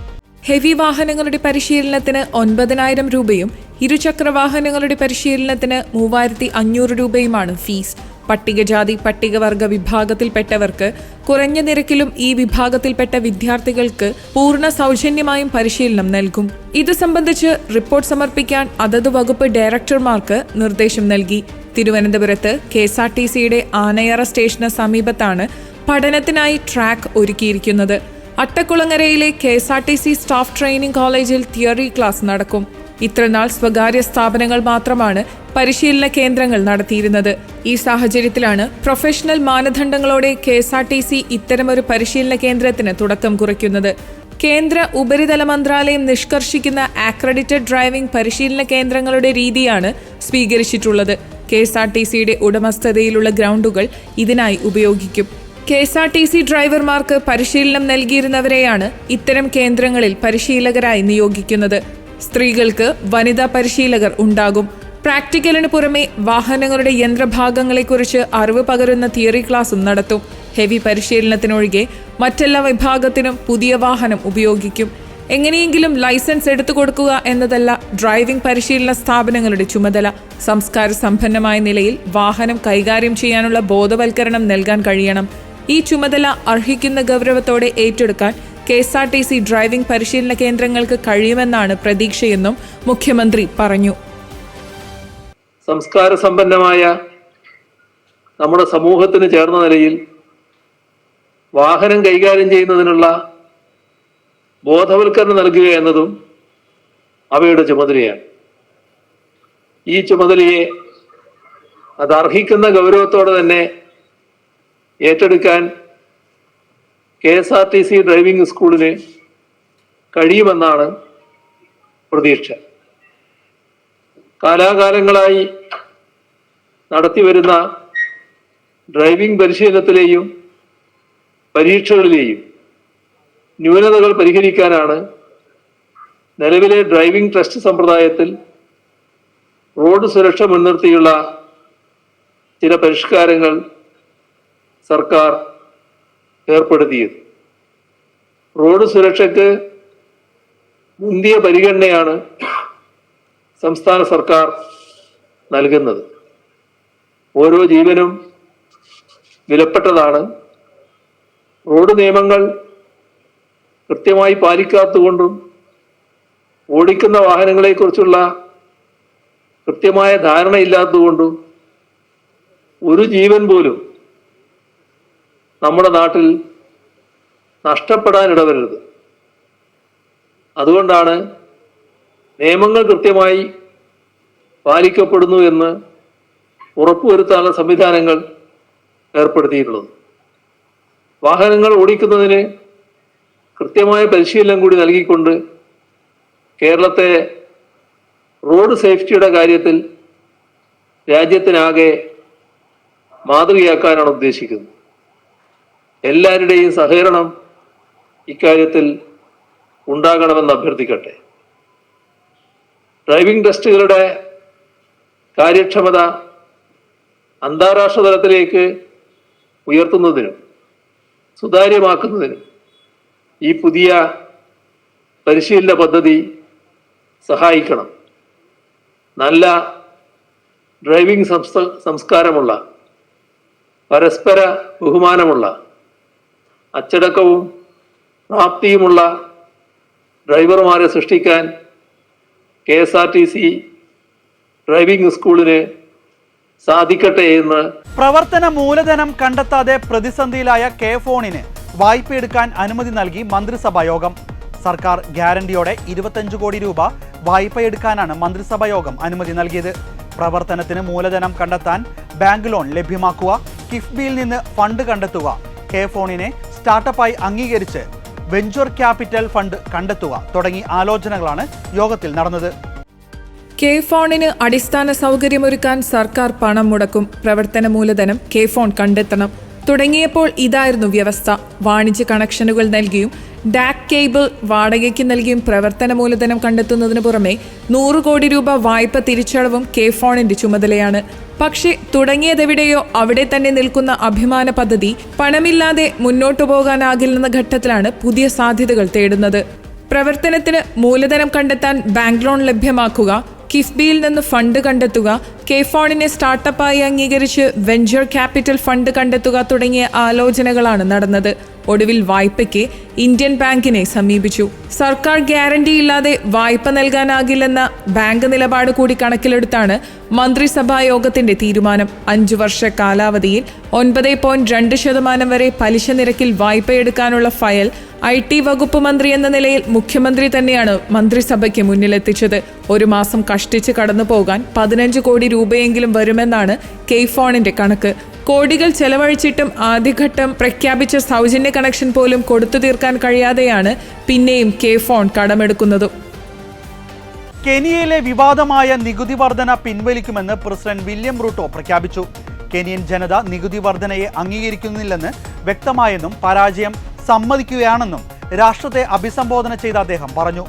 ഹെവി വാഹനങ്ങളുടെ പരിശീലനത്തിന് 9,000 രൂപയും ഇരുചക്ര വാഹനങ്ങളുടെ പരിശീലനത്തിന് 3,500 രൂപയുമാണ് ഫീസ്. പട്ടികജാതി പട്ടികവർഗ വിഭാഗത്തിൽപ്പെട്ടവർക്ക് കുറഞ്ഞ നിരക്കിലും ഈ വിഭാഗത്തിൽപ്പെട്ട വിദ്യാർത്ഥികൾക്ക് പൂർണ്ണ സൗജന്യമായും പരിശീലനം നൽകും. ഇത് സംബന്ധിച്ച് റിപ്പോർട്ട് സമർപ്പിക്കാൻ അതത് വകുപ്പ് ഡയറക്ടർമാർക്ക് നിർദ്ദേശം നൽകി. തിരുവനന്തപുരത്ത് KSRTCയുടെ ആനയറ സ്റ്റേഷന് സമീപത്താണ് പഠനത്തിനായി ട്രാക്ക് ഒരുക്കിയിരിക്കുന്നത്. അട്ടക്കുളങ്ങരയിലെ KSRTC സ്റ്റാഫ് ട്രെയിനിംഗ് കോളേജിൽ തിയറി ക്ലാസ് നടക്കും. ഇത്രനാൾ സ്വകാര്യ സ്ഥാപനങ്ങൾ മാത്രമാണ് പരിശീലന കേന്ദ്രങ്ങൾ നടത്തിയിരുന്നത്. ഈ സാഹചര്യത്തിലാണ് പ്രൊഫഷണൽ മാനദണ്ഡങ്ങളോടെ KSRTC ഇത്തരമൊരു പരിശീലന കേന്ദ്രത്തിന് തുടക്കം കുറിക്കുന്നത്. കേന്ദ്ര ഉപരിതല മന്ത്രാലയം നിഷ്കർഷിക്കുന്ന അക്രഡിറ്റഡ് ഡ്രൈവിംഗ് പരിശീലന കേന്ദ്രങ്ങളുടെ രീതിയാണ് സ്വീകരിച്ചിട്ടുള്ളത്. KSRTCയുടെ ഉടമസ്ഥതയിലുള്ള ഗ്രൗണ്ടുകൾ ഇതിനായി ഉപയോഗിക്കും. KSRTC ഡ്രൈവർമാർക്ക് പരിശീലനം നൽകിയിരുന്നവരെയാണ് ഇത്തരം കേന്ദ്രങ്ങളിൽ പരിശീലകരായി നിയോഗിക്കുന്നത്. സ്ത്രീകൾക്ക് വനിതാ പരിശീലകർ ഉണ്ടാകും. പ്രാക്ടിക്കലിന് പുറമെ വാഹനങ്ങളുടെ യന്ത്രഭാഗങ്ങളെക്കുറിച്ച് അറിവ് പകരുന്ന തിയറി ക്ലാസും നടത്തും. ഹെവി പരിശീലനത്തിനൊഴികെ മറ്റെല്ലാ വിഭാഗത്തിനും പുതിയ വാഹനം ഉപയോഗിക്കും. എങ്ങനെയെങ്കിലും ലൈസൻസ് എടുത്തു കൊടുക്കുക എന്നതല്ല ഡ്രൈവിംഗ് പരിശീലന സ്ഥാപനങ്ങളുടെ ചുമതല. സംസ്കാര സമ്പന്നമായ നിലയിൽ വാഹനം കൈകാര്യം ചെയ്യാനുള്ള ബോധവൽക്കരണം നൽകാൻ കഴിയണം. ഈ ചുമതല അർഹിക്കുന്ന ഗൗരവത്തോടെ ഏറ്റെടുക്കാൻ KSRTC ഡ്രൈവിംഗ് പരിശീലന കേന്ദ്രങ്ങൾക്ക് കഴിയുമെന്നാണ് പ്രതീക്ഷയെന്നും മുഖ്യമന്ത്രി പറഞ്ഞു. സംസ്കാര സമ്പന്നമായ നമ്മുടെ സമൂഹത്തിന് ചേർന്ന നിലയിൽ വാഹനം കൈകാര്യം ചെയ്യുന്നതിനുള്ള ബോധവൽക്കരണം നൽകുക എന്നതും അവയുടെ ചുമതലയാണ്. ഈ ചുമതലയെ അത് അർഹിക്കുന്ന ഗൗരവത്തോടെ തന്നെ ഏറ്റെടുക്കാൻ KSRTC ഡ്രൈവിംഗ് സ്കൂളിന് കഴിയുമെന്നാണ് പ്രതീക്ഷ. കാലാകാലങ്ങളായി നടത്തിവരുന്ന ഡ്രൈവിംഗ് പരിശീലനത്തിലെയും പരീക്ഷകളിലെയും ന്യൂനതകൾ പരിഹരിക്കാനാണ് നിലവിലെ ഡ്രൈവിംഗ് ടെസ്റ്റ് സമ്പ്രദായത്തിൽ റോഡ് സുരക്ഷ മുൻനിർത്തിയുള്ള ചില പരിഷ്കാരങ്ങൾ സർക്കാർ ഏർപ്പെടുത്തിയത്. റോഡ് സുരക്ഷയ്ക്ക് മുന്തിയ പരിഗണനയാണ് സംസ്ഥാന സർക്കാർ നൽകുന്നത്. ഓരോ ജീവനും വിലപ്പെട്ടതാണ്. റോഡ് നിയമങ്ങൾ കൃത്യമായി പാലിക്കാത്തതുകൊണ്ടും ഓടിക്കുന്ന വാഹനങ്ങളെക്കുറിച്ചുള്ള കൃത്യമായ ധാരണയില്ലാത്തതുകൊണ്ടും ഒരു ജീവൻ പോലും നമ്മുടെ നാട്ടിൽ നഷ്ടപ്പെടാനിടവരരുത്. അതുകൊണ്ടാണ് നിയമങ്ങൾ കൃത്യമായി പാലിക്കപ്പെടുന്നു എന്ന് ഉറപ്പുവരുത്താനുള്ള സംവിധാനങ്ങൾ ഏർപ്പെടുത്തിയിട്ടുള്ളത്. വാഹനങ്ങൾ ഓടിക്കുന്നതിന് കൃത്യമായ പരിശീലനം കൂടി നൽകിക്കൊണ്ട് കേരളത്തെ റോഡ് സേഫ്റ്റിയുടെ കാര്യത്തിൽ രാജ്യത്തിനാകെ മാതൃകയാക്കാനാണ് ഉദ്ദേശിക്കുന്നത്. എല്ലാവരുടെയും സഹകരണം ഇക്കാര്യത്തിൽ ഉണ്ടാകണമെന്ന് അഭ്യർത്ഥിക്കട്ടെ. ഡ്രൈവിംഗ് ടെസ്റ്റുകളുടെ കാര്യക്ഷമത അന്താരാഷ്ട്ര തലത്തിലേക്ക് ഉയർത്തുന്നതിനും സുതാര്യമാക്കുന്നതിനും ഈ പുതിയ പരിശീലന പദ്ധതി സഹായിക്കണം. നല്ല ഡ്രൈവിംഗ് സംസ്കാരമുള്ള, പരസ്പര ബഹുമാനമുള്ള, അച്ചടക്കവും പ്രാപ്തിയുമുള്ള ഡ്രൈവർമാരെ സൃഷ്ടിക്കാൻ KSRTC ഡ്രൈവിംഗ് സ്കൂളിന് സാധിക്കട്ടെ എന്ന്. പ്രവർത്തന മൂലധനം കണ്ടെത്താതെ പ്രതിസന്ധിയിലായ K-Phone വായ്പയെടുക്കാൻ അനുമതി നൽകി മന്ത്രിസഭാ യോഗം. സർക്കാർ ഗ്യാരണ്ടിയോടെ 25 കോടി രൂപ വായ്പയെടുക്കാനാണ് മന്ത്രിസഭാ യോഗം അനുമതി നൽകിയത്. പ്രവർത്തനത്തിന് മൂലധനം കണ്ടെത്താൻ ബാങ്ക് ലോൺ ലഭ്യമാക്കുക, കിഫ്ബിയിൽ നിന്ന് ഫണ്ട് കണ്ടെത്തുക, K-Phone സ്റ്റാർട്ടപ്പായി അംഗീകരിച്ച് വെഞ്ചർ ക്യാപിറ്റൽ ഫണ്ട് കണ്ടെത്തുക തുടങ്ങി ആലോചനകളാണ് യോഗത്തിൽ നടന്നത്. K-Phone അടിസ്ഥാന സൗകര്യമൊരുക്കാൻ സർക്കാർ പണം മുടക്കും. പ്രവർത്തന മൂലധനം K-Phone കണ്ടെത്തണം. തുടങ്ങിയപ്പോൾ ഇതായിരുന്നു വ്യവസ്ഥ. വാണിജ്യ കണക്ഷനുകൾ നൽകിയും ഡാക് കേബിൾ വാടകയ്ക്ക് നൽകിയും പ്രവർത്തന മൂലധനം കണ്ടെത്തുന്നതിന് പുറമെ 100 കോടി രൂപ വായ്പ തിരിച്ചടവും K-Phoneന്റെ ചുമതലയാണ്. പക്ഷേ തുടങ്ങിയതെവിടെയോ അവിടെ തന്നെ നിൽക്കുന്ന അഭിമാന പദ്ധതി പണമില്ലാതെ മുന്നോട്ടു പോകാനാകില്ലെന്ന ഘട്ടത്തിലാണ് പുതിയ സാധ്യതകൾ തേടുന്നത്. പ്രവർത്തനത്തിന് മൂലധനം കണ്ടെത്താൻ ബാങ്ക് ലോൺ ലഭ്യമാക്കുക, കിഫ്ബിയിൽ നിന്ന് ഫണ്ട് കണ്ടെത്തുക, K-Phone സ്റ്റാർട്ടപ്പായി അംഗീകരിച്ച് വെഞ്ചർ ക്യാപിറ്റൽ ഫണ്ട് കണ്ടെത്തുക തുടങ്ങിയ ആലോചനകളാണ് നടന്നത്. ഒടുവിൽ വായ്പയ്ക്ക് ഇന്ത്യൻ ബാങ്കിനെ സമീപിച്ചു. സർക്കാർ ഗ്യാരണ്ടിയില്ലാതെ വായ്പ നൽകാനാകില്ലെന്ന ബാങ്ക് നിലപാട് കൂടി കണക്കിലെടുത്താണ് മന്ത്രിസഭാ യോഗത്തിന്റെ തീരുമാനം. 5 വർഷ കാലാവധിയിൽ 9.2% വരെ പലിശ നിരക്കിൽ വായ്പയെടുക്കാനുള്ള ഫയൽ IT വകുപ്പ് മന്ത്രി എന്ന നിലയിൽ മുഖ്യമന്ത്രി തന്നെയാണ് മന്ത്രിസഭയ്ക്ക് മുന്നിലെത്തിച്ചത്. ഒരു മാസം കഷ്ടിച്ച് കടന്നു പോകാൻ 15 കോടി രൂപയെങ്കിലും വരുമെന്നാണ് K-Phoneന്റെ കണക്ക്. കോടികൾ ചെലവഴിച്ചിട്ടും ആദ്യഘട്ടം പ്രഖ്യാപിച്ച സൗജന്യ കണക്ഷൻ പോലും കൊടുത്തു തീർക്കാൻ കഴിയാതെയാണ് പിന്നെയും K-Phone കടമെടുക്കുന്നത്. കെനിയയിലെ വിവാദമായ നികുതി വർധന പിൻവലിക്കുമെന്ന് പ്രസിഡന്റ് വില്യം റൂട്ടോ പ്രഖ്യാപിച്ചു. കെനിയൻ ജനത നികുതി വർധനയെ അംഗീകരിക്കുന്നില്ലെന്ന് വ്യക്തമായെന്നും പരാജയം സമ്മതിക്കുകയാണെന്നും രാഷ്ട്രത്തെ അഭിസംബോധന ചെയ്ത അദ്ദേഹം പറഞ്ഞു.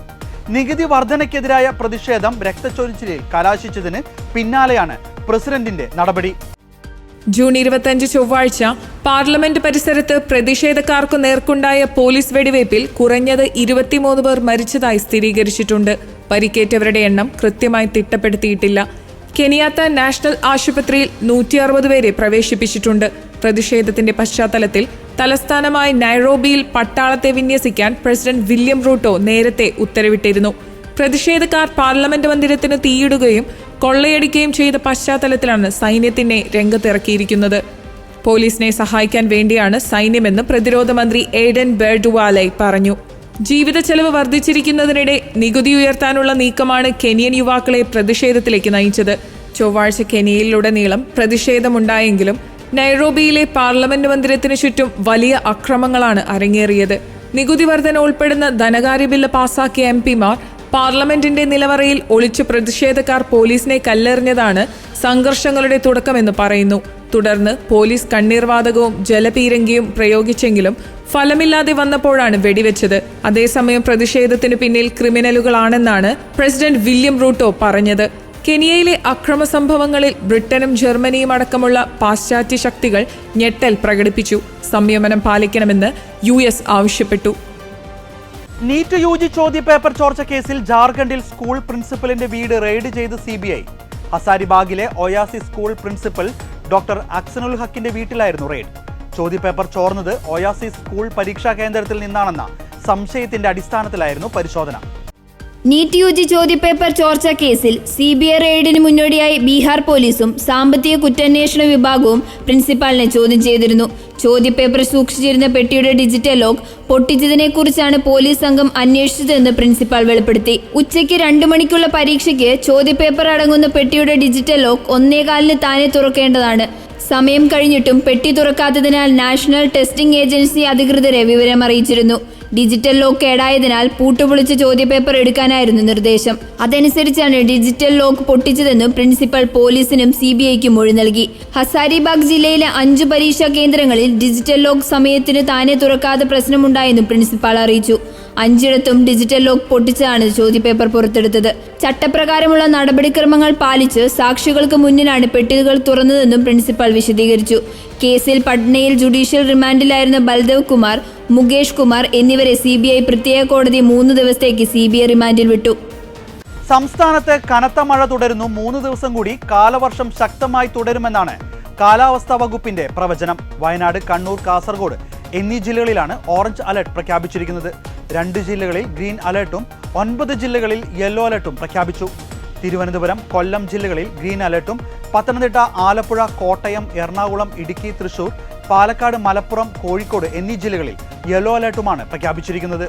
നികുതി വർധനയ്ക്കെതിരായ പ്രതിഷേധം രക്തച്ചൊരിച്ചിലിൽ കലാശിച്ചതിന് പിന്നാലെയാണ് പ്രസിഡന്റിന്റെ നടപടി. ജൂൺ 25 ചൊവ്വാഴ്ച പാർലമെന്റ് പരിസരത്ത് പ്രതിഷേധക്കാർക്കു നേർക്കുണ്ടായ പോലീസ് വെടിവയ്പിൽ കുറഞ്ഞത് 23 പേർ മരിച്ചതായി സ്ഥിരീകരിച്ചിട്ടുണ്ട്. പരിക്കേറ്റവരുടെ എണ്ണം കൃത്യമായി തിട്ടപ്പെടുത്തിയിട്ടില്ല. കെനിയാത്ത നാഷണൽ ആശുപത്രിയിൽ 160 പേരെ പ്രവേശിപ്പിച്ചിട്ടുണ്ട്. പ്രതിഷേധത്തിന്റെ പശ്ചാത്തലത്തിൽ തലസ്ഥാനമായ നൈറോബിയിൽ പട്ടാളത്തെ വിന്യസിക്കാൻ പ്രസിഡന്റ് വില്യം റൂട്ടോ നേരത്തെ ഉത്തരവിട്ടിരുന്നു. പ്രതിഷേധക്കാർ പാർലമെന്റ് മന്ദിരത്തിന് തീയിടുകയും കൊള്ളയടിക്കുകയും ചെയ്ത പശ്ചാത്തലത്തിലാണ് സൈന്യത്തിനെ രംഗത്തിറക്കിയിരിക്കുന്നത്. പോലീസിനെ സഹായിക്കാൻ വേണ്ടിയാണ് സൈന്യമെന്ന് പ്രതിരോധ മന്ത്രി ഏഡൻ ബെർഡുവാലെ പറഞ്ഞു. ജീവിത ചെലവ് വർദ്ധിച്ചിരിക്കുന്നതിനിടെ നികുതി ഉയർത്താനുള്ള നീക്കമാണ് കെനിയൻ യുവാക്കളെ പ്രതിഷേധത്തിലേക്ക് നയിച്ചത്. ചൊവ്വാഴ്ച കെനിയയിലുടനീളം പ്രതിഷേധമുണ്ടായെങ്കിലും നൈറോബിയിലെ പാർലമെന്റ് മന്ദിരത്തിനു ചുറ്റും വലിയ അക്രമങ്ങളാണ് അരങ്ങേറിയത്. നികുതി വർധന ഉൾപ്പെടുന്ന ധനകാര്യ ബില്ല് പാസാക്കിയ എംപിമാർ പാർലമെന്റിന്റെ നിലവറയിൽ ഒളിച്ചു പ്രതിഷേധക്കാർ പോലീസിനെ കല്ലെറിഞ്ഞതാണ് സംഘർഷങ്ങളുടെ തുടക്കമെന്ന് പറയുന്നു. തുടർന്ന് പോലീസ് കണ്ണീർവാതകവും ജലപീരങ്കിയും പ്രയോഗിച്ചെങ്കിലും ഫലമില്ലാതെ വന്നപ്പോഴാണ് വെടിവെച്ചത്. അതേസമയം പ്രതിഷേധത്തിന് പിന്നിൽ ക്രിമിനലുകളാണെന്നാണ് പ്രസിഡന്റ് വില്യം റൂട്ടോ പറഞ്ഞത്. കെനിയയിലെ അക്രമ സംഭവങ്ങളിൽ ബ്രിട്ടനും ജർമ്മനിയും അടക്കമുള്ള പാശ്ചാത്യ ശക്തികൾ ഞെട്ടൽ പ്രകടിപ്പിച്ചു. സംയമനം പാലിക്കണമെന്ന് US ആവശ്യപ്പെട്ടു. നീറ്റ് UG ചോദ്യപേപ്പർ ചോർച്ച കേസിൽ ജാർഖണ്ഡിൽ സ്കൂൾ പ്രിൻസിപ്പലിന്റെ വീട് റെയ്ഡ് ചെയ്ത് CBI. ഹസാരിബാഗിലെ ഒയാസി സ്കൂൾ പ്രിൻസിപ്പൽ ഡോക്ടർ അക്സനുൽ ഹക്കിന്റെ വീട്ടിലായിരുന്നു റെയ്ഡ്. ചോദ്യപേപ്പർ ചോർന്നത് ഒയാസി സ്കൂൾ പരീക്ഷാ കേന്ദ്രത്തിൽ നിന്നാണെന്ന സംശയത്തിന്റെ അടിസ്ഥാനത്തിലായിരുന്നു പരിശോധന. നീറ്റ് UG ചോദ്യപേപ്പർ ചോർച്ച കേസിൽ CBI റെയ്ഡിന് മുന്നോടിയായി ബീഹാർ പോലീസും സാമ്പത്തിക കുറ്റാന്വേഷണ വിഭാഗവും പ്രിൻസിപ്പാളിനെ ചോദ്യം ചെയ്തിരുന്നു. ചോദ്യപേപ്പർ സൂക്ഷിച്ചിരുന്ന പെട്ടിയുടെ ഡിജിറ്റൽ ലോക്ക് പൊട്ടിച്ചതിനെക്കുറിച്ചാണ് പോലീസ് സംഘം അന്വേഷിച്ചതെന്ന് പ്രിൻസിപ്പാൾ വെളിപ്പെടുത്തി. ഉച്ചയ്ക്ക് 2 മണിക്കുള്ള പരീക്ഷയ്ക്ക് ചോദ്യപേപ്പർ അടങ്ങുന്ന പെട്ടിയുടെ ഡിജിറ്റൽ ലോക്ക് 1:15 താനെ തുറക്കേണ്ടതാണ്. സമയം കഴിഞ്ഞിട്ടും പെട്ടി തുറക്കാത്തതിനാൽ നാഷണൽ ടെസ്റ്റിംഗ് ഏജൻസി അധികൃതരെ വിവരം അറിയിച്ചിരുന്നു. ഡിജിറ്റൽ ലോക്ക് കേടായതിനാൽ പൂട്ടുപൊളിച്ച് ചോദ്യപേപ്പർ എടുക്കാനായിരുന്നു നിർദ്ദേശം. അതനുസരിച്ചാണ് ഡിജിറ്റൽ ലോക്ക് പൊട്ടിച്ചതെന്നും പ്രിൻസിപ്പൽ പോലീസിനും CBIക്കും മൊഴി നൽകി. ഹസാരിബാഗ് ജില്ലയിലെ 5 പരീക്ഷാ കേന്ദ്രങ്ങളിൽ ഡിജിറ്റൽ ലോക്ക് സമയത്തിന് താനെ തുറക്കാതെ പ്രശ്നമുണ്ടായെന്നും പ്രിൻസിപ്പാൾ അറിയിച്ചു. 5ഇടത്തും ഡിജിറ്റൽ ലോക്ക് പൊട്ടിച്ചാണ് ചോദ്യപേപ്പർ പുറത്തെടുത്തത്. ചട്ടപ്രകാരമുള്ള നടപടിക്രമങ്ങൾ പാലിച്ച് സാക്ഷികൾക്ക് മുന്നിലാണ് പെട്ടികൾ തുറന്നതെന്നും പ്രിൻസിപ്പൽ വിശദീകരിച്ചു. കേസിൽ പട്നയിൽ ജുഡീഷ്യൽ റിമാൻഡിലായിരുന്ന ബൽദേവ് കുമാർ, മുകേഷ് കുമാർ എന്നിവരെ CBI പ്രത്യേക കോടതി 3 ദിവസത്തേക്ക് CBI റിമാൻഡിൽ വിട്ടു. സംസ്ഥാനത്ത് കനത്ത മഴ തുടരുന്നു. 3 ദിവസം കൂടി കാലവർഷം ശക്തമായി തുടരുമെന്നാണ് കാലാവസ്ഥാ വകുപ്പിന്റെ പ്രവചനം. വയനാട്, കണ്ണൂർ, കാസർഗോഡ് എന്നീ ജില്ലകളിലാണ് ഓറഞ്ച് അലർട്ട് പ്രഖ്യാപിച്ചിരിക്കുന്നത്. 2 ജില്ലകളിൽ ഗ്രീൻ അലർട്ടും 9 ജില്ലകളിൽ യെല്ലോ അലർട്ടും പ്രഖ്യാപിച്ചു. തിരുവനന്തപുരം, കൊല്ലം ജില്ലകളിൽ ഗ്രീൻ അലർട്ടും പത്തനംതിട്ട, ആലപ്പുഴ, കോട്ടയം, എറണാകുളം, ഇടുക്കി, തൃശൂർ, പാലക്കാട്, മലപ്പുറം, കോഴിക്കോട് എന്നീ ജില്ലകളിൽ യെല്ലോ അലർട്ടുമാണ് പ്രഖ്യാപിച്ചിരിക്കുന്നത്.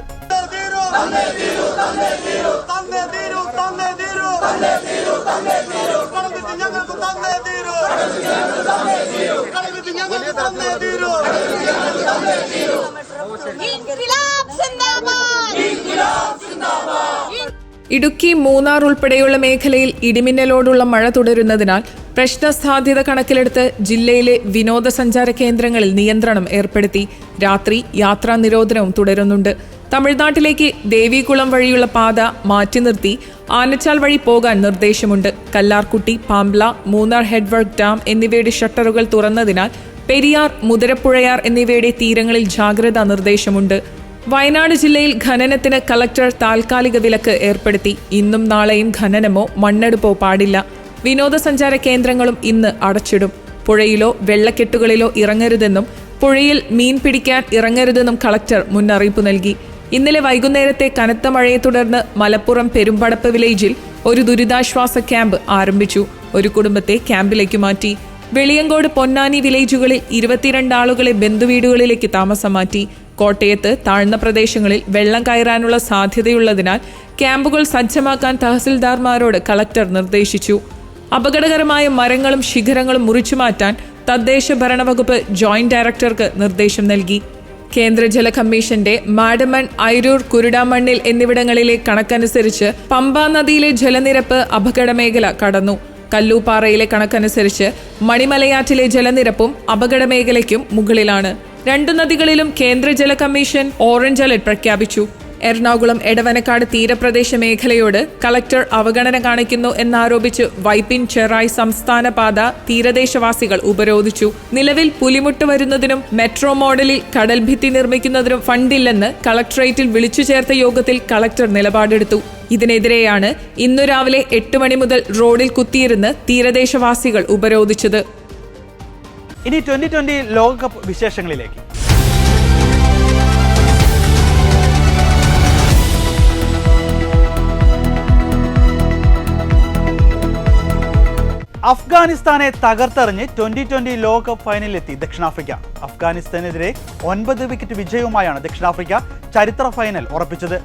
ഇടുക്കി, മൂന്നാർ ഉൾപ്പെടെയുള്ള മേഖലയിൽ ഇടിമിന്നലോടുള്ള മഴ തുടരുന്നതിനാൽ പ്രശ്ന സാധ്യത കണക്കിലെടുത്ത് ജില്ലയിലെ വിനോദസഞ്ചാര കേന്ദ്രങ്ങളിൽ നിയന്ത്രണം ഏർപ്പെടുത്തി. രാത്രി യാത്രാ നിരോധനവും തുടരുന്നുണ്ട്. തമിഴ്നാട്ടിലേക്ക് ദേവികുളം വഴിയുള്ള പാത മാറ്റി നിർത്തി ആനച്ചാൽ വഴി പോകാൻ നിർദ്ദേശമുണ്ട്. കല്ലാർകുട്ടി, പാംബ്ല, മൂന്നാർ ഹെഡ്വർക്ക് ഡാം എന്നിവയുടെ ഷട്ടറുകൾ തുറന്നതിനാൽ പെരിയാർ, മുതിരപ്പുഴയാർ എന്നിവയുടെ തീരങ്ങളിൽ ജാഗ്രതാ നിർദ്ദേശമുണ്ട്. വയനാട് ജില്ലയിൽ ഖനനത്തിന് കളക്ടർ താൽക്കാലിക വിലക്ക് ഏർപ്പെടുത്തി. ഇന്നും നാളെയും ഖനനമോ മണ്ണെടുപ്പോ പാടില്ല. വിനോദസഞ്ചാര കേന്ദ്രങ്ങളും ഇന്ന് അടച്ചിടും. പുഴയിലോ വെള്ളക്കെട്ടുകളിലോ ഇറങ്ങരുതെന്നും പുഴയിൽ മീൻ പിടിക്കാൻ ഇറങ്ങരുതെന്നും കളക്ടർ മുന്നറിയിപ്പ് നൽകി. ഇന്നലെ വൈകുന്നേരത്തെ കനത്ത മഴയെ തുടർന്ന് മലപ്പുറം പെരുമ്പടപ്പ് വില്ലേജിൽ ഒരു ദുരിതാശ്വാസ ക്യാമ്പ് ആരംഭിച്ചു. ഒരു കുടുംബത്തെ ക്യാമ്പിലേക്ക് മാറ്റി. വെളിയങ്കോട്, പൊന്നാനി വില്ലേജുകളിൽ 22 ആളുകളെ ബന്ധുവീടുകളിലേക്ക് താമസം മാറ്റി. കോട്ടയത്ത് താഴ്ന്ന പ്രദേശങ്ങളിൽ വെള്ളം കയറാനുള്ള സാധ്യതയുള്ളതിനാൽ ക്യാമ്പുകൾ സജ്ജമാക്കാൻ തഹസിൽദാർമാരോട് കളക്ടർ നിർദ്ദേശിച്ചു. അപകടകരമായ മരങ്ങളും ശിഖരങ്ങളും മുറിച്ചുമാറ്റാൻ തദ്ദേശ ഭരണവകുപ്പ് ജോയിന്റ് ഡയറക്ടർക്ക് നിർദ്ദേശം നൽകി. കേന്ദ്ര ജല കമ്മീഷന്റെ മാഡമൺ, ഐരൂർ, കുരുടാമണ്ണിൽ എന്നിവിടങ്ങളിലെ കണക്കനുസരിച്ച് പമ്പാ നദിയിലെ ജലനിരപ്പ് അപകടമേഖല കടന്നു. കല്ലൂപ്പാറയിലെ കണക്കനുസരിച്ച് മണിമലയാറ്റിലെ ജലനിരപ്പും അപകടമേഖലയ്ക്കും മുകളിലാണ്. 2 നദികളിലും കേന്ദ്ര ജല കമ്മീഷൻ ഓറഞ്ച് അലർട്ട് പ്രഖ്യാപിച്ചു. എറണാകുളം എടവനക്കാട് തീരപ്രദേശ മേഖലയോട് കളക്ടർ അവഗണന കാണിക്കുന്നു എന്നാരോപിച്ച് വൈപ്പിൻ ചെറായി സംസ്ഥാന പാത തീരദേശവാസികൾ ഉപരോധിച്ചു. നിലവിൽ പുലിമുട്ട് വരുന്നതിനും മെട്രോ മോഡലിൽ കടൽഭിത്തി നിർമ്മിക്കുന്നതിനും ഫണ്ടില്ലെന്ന് കളക്ടറേറ്റിൽ വിളിച്ചു ചേർത്ത യോഗത്തിൽ കളക്ടർ നിലപാടെടുത്തു. ഇതിനെതിരെയാണ് ഇന്നു രാവിലെ 8 മണി മുതൽ റോഡിൽ കുത്തിയിരുന്ന് തീരദേശവാസികൾ ഉപരോധിച്ചത്. ഇനി 2020 ലോകകപ്പ് വിശേഷങ്ങളിലേക്ക്. അഫ്ഗാനിസ്ഥാനെ തകർത്തെറിഞ്ഞ് 2020 ലോകകപ്പ് ഫൈനലിലെത്തി ദക്ഷിണാഫ്രിക്ക. അഫ്ഗാനിസ്ഥാനെതിരെ 9 വിക്കറ്റ് വിജയവുമായാണ് ദക്ഷിണാഫ്രിക്ക ചരിത്ര ഫൈനൽ ഉറപ്പിച്ചത്.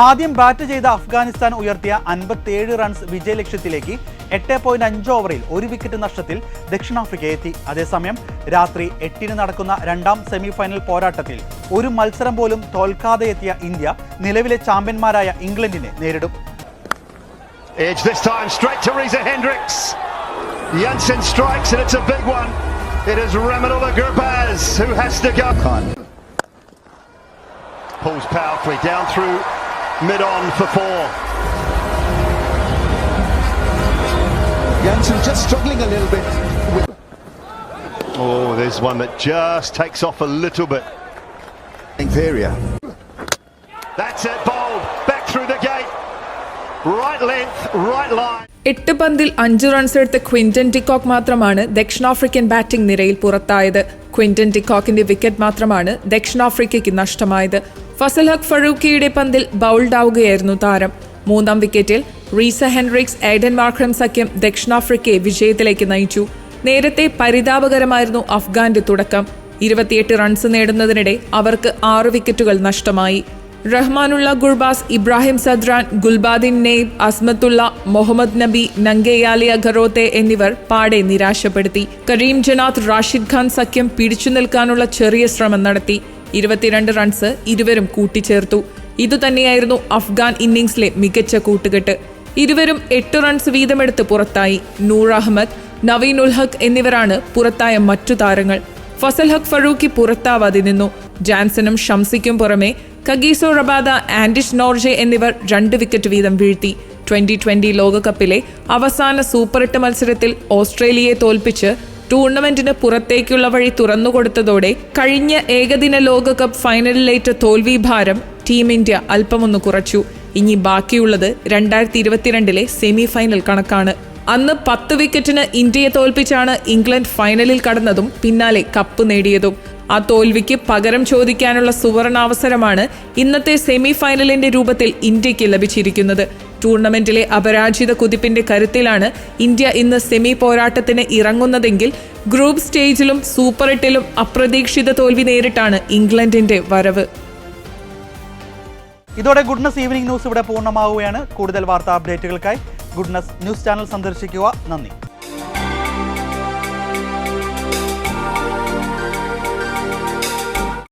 ആദ്യം ബാറ്റ് ചെയ്ത അഫ്ഗാനിസ്ഥാൻ ഉയർത്തിയ 57 റൺസ് വിജയലക്ഷ്യത്തിലേക്ക് 8.5 ഓവറിൽ 1 വിക്കറ്റ് നഷ്ടത്തിൽ ദക്ഷിണാഫ്രിക്ക എത്തി. അതേസമയം രാത്രി 8-ന് നടക്കുന്ന രണ്ടാം സെമി ഫൈനൽ പോരാട്ടത്തിൽ ഒരു മത്സരം പോലും തോൽക്കാതെ എത്തിയ ഇന്ത്യ നിലവിലെ ചാമ്പ്യന്മാരായ ഇംഗ്ലണ്ടിനെ നേരിടും. Jansen strikes and it's a big one. It is Ramanullah Gurbaz who has to go. Pulls powerfully down through mid-on for 4. Jansen just struggling a little bit. Oh, there's one that just takes off a little bit. Inferior. That's it, bowled back through the gate. Right length, right line. 8 പന്തിൽ 5 runs എടുത്ത Quinton de Kock മാത്രമാണ് ദക്ഷിണാഫ്രിക്കൻ batting നിരയിൽ പുറത്തായത്. Quinton ഡിക്കോക്കിന്റെ wicket മാത്രമാണ് ദക്ഷിണാഫ്രിക്കയ്ക്ക് നഷ്ടമായത്. ഫസൽ ഹഖ് ഫറൂഖിയുടെ പന്തിൽ bowled ആവുകയായിരുന്നു താരം. 3-ാം വിക്കറ്റിൽ റീസ ഹെൻറിക്സ്, എയ്ഡൻ മാർക്രം സഖ്യം ദക്ഷിണാഫ്രിക്കയെ വിജയത്തിലേക്ക് നയിച്ചു. നേരത്തെ പരിതാപകരമായിരുന്നു അഫ്ഗാന്റെ തുടക്കം. 28 റൺസ് നേടുന്നതിനിടെ അവർക്ക് 6 വിക്കറ്റുകൾ നഷ്ടമായി. റഹ്മാനുള്ള ഗുർബാസ്, ഇബ്രാഹിം സദ്രാൻ, ഗുൽബാദിൻ നെയ്ബ്, അസ്മത്തുള്ള, മുഹമ്മദ് നബി, നങ്കയാലിയ ഖറോത്തെ എന്നിവർ പാടെ നിരാശപ്പെടുത്തി. കരീം ജനാത്ത്, റാഷിദ് ഖാൻ സഖ്യം പിടിച്ചു നിൽക്കാനുള്ള ചെറിയ ശ്രമം നടത്തി. 22 റൺസ് ഇരുവരും കൂട്ടിച്ചേർത്തു. ഇതുതന്നെയായിരുന്നു അഫ്ഗാൻ ഇന്നിംഗ്സിലെ മികച്ച കൂട്ടുകെട്ട്. ഇരുവരും 8 റൺസ് വീതമെടുത്ത് പുറത്തായി. നൂർ അഹമ്മദ്, നവീൻ ഉൽ ഹഖ് എന്നിവരാണ് പുറത്തായ മറ്റു താരങ്ങൾ. ഫസൽ ഹഖ് ഫറൂഖി പുറത്താവാതെ നിന്നു. ജാൻസനും ഷംസിക്കും പുറമെ കഗീസോ റബാദ, ആൻഡിഷ് നോർജെ എന്നിവർ 2 വിക്കറ്റ് വീതം വീഴ്ത്തി. 2020 ലോകകപ്പിലെ അവസാന സൂപ്പർ 8 മത്സരത്തിൽ ഓസ്ട്രേലിയയെ തോൽപ്പിച്ച് ടൂർണമെന്റിന് പുറത്തേക്കുള്ള വഴി തുറന്നുകൊടുത്തതോടെ കഴിഞ്ഞ ഏകദിന ലോകകപ്പ് ഫൈനലിലേറ്റ തോൽവി ഭാരം ടീം ഇന്ത്യ അല്പമൊന്ന് കുറച്ചു. ഇനി ബാക്കിയുള്ളത് 2022 സെമി ഫൈനൽ കണക്കാണ്. അന്ന് 10 വിക്കറ്റിന് ഇന്ത്യയെ തോൽപ്പിച്ചാണ് ഇംഗ്ലണ്ട് ഫൈനലിൽ കടന്നതും പിന്നാലെ കപ്പ് നേടിയതും. ആ തോൽവിക്ക് പകരം ചോദിക്കാനുള്ള സുവർണാവസരമാണ് ഇന്നത്തെ സെമി ഫൈനലിന്റെ രൂപത്തിൽ ഇന്ത്യക്ക് ലഭിച്ചിരിക്കുന്നത്. ടൂർണമെന്റിലെ അപരാജിത കുതിപ്പിന്റെ കരുത്തിലാണ് ഇന്ത്യ ഇന്ന് സെമി പോരാട്ടത്തിന് ഇറങ്ങുന്നതെങ്കിൽ ഗ്രൂപ്പ് സ്റ്റേജിലും സൂപ്പർ 8-ലും അപ്രതീക്ഷിത തോൽവി നേരിട്ടാണ് ഇംഗ്ലണ്ടിന്റെ വരവ്. ഇതോടെ ഗുഡ്നസ് ഈവനിംഗ് ന്യൂസ് ഇവിടെ പൂർണ്ണമാവുകയാണ്. കൂടുതൽ വാർത്താ അപ്ഡേറ്റുകൾക്കായി ഗുഡ്നസ് ന്യൂസ് ചാനൽ സന്ദർശിക്കുക. നന്ദി.